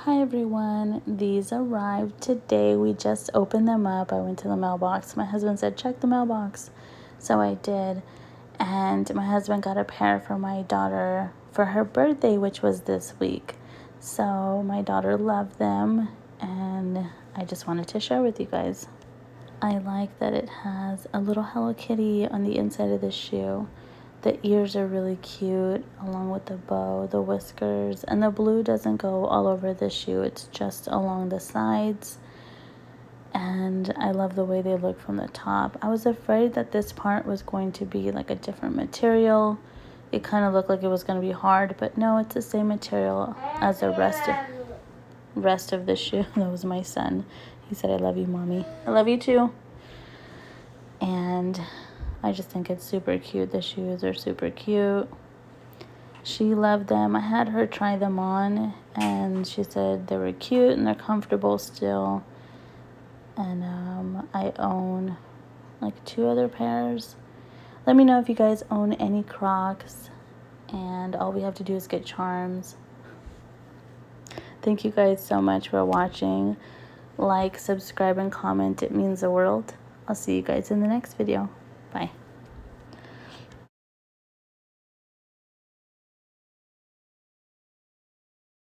Hi everyone, these arrived today. We just opened them up. I went to the mailbox. My husband said, check the mailbox. So I did. And my husband got a pair for my daughter for her birthday, which was this week. So my daughter loved them and I just wanted to share with you guys. I like that it has a little Hello Kitty on the inside of the shoe. The ears are really cute, along with the bow, the whiskers, and the blue doesn't go all over the shoe. It's just along the sides, and I love the way they look from the top. I was afraid that this part was going to be like a different material. It kind of looked like it was going to be hard, but no, it's the same material as the rest of the shoe. That was my son. He said, I love you, Mommy. I love you too. And I just think it's super cute. The shoes are super cute. She loved them. I had her try them on, and she said they were cute and they're comfortable still. And I own like 2 other pairs. Let me know if you guys own any Crocs, and all we have to do is get charms. Thank you guys so much for watching. Like, subscribe, and comment. It means the world. I'll see you guys in the next video. Bye.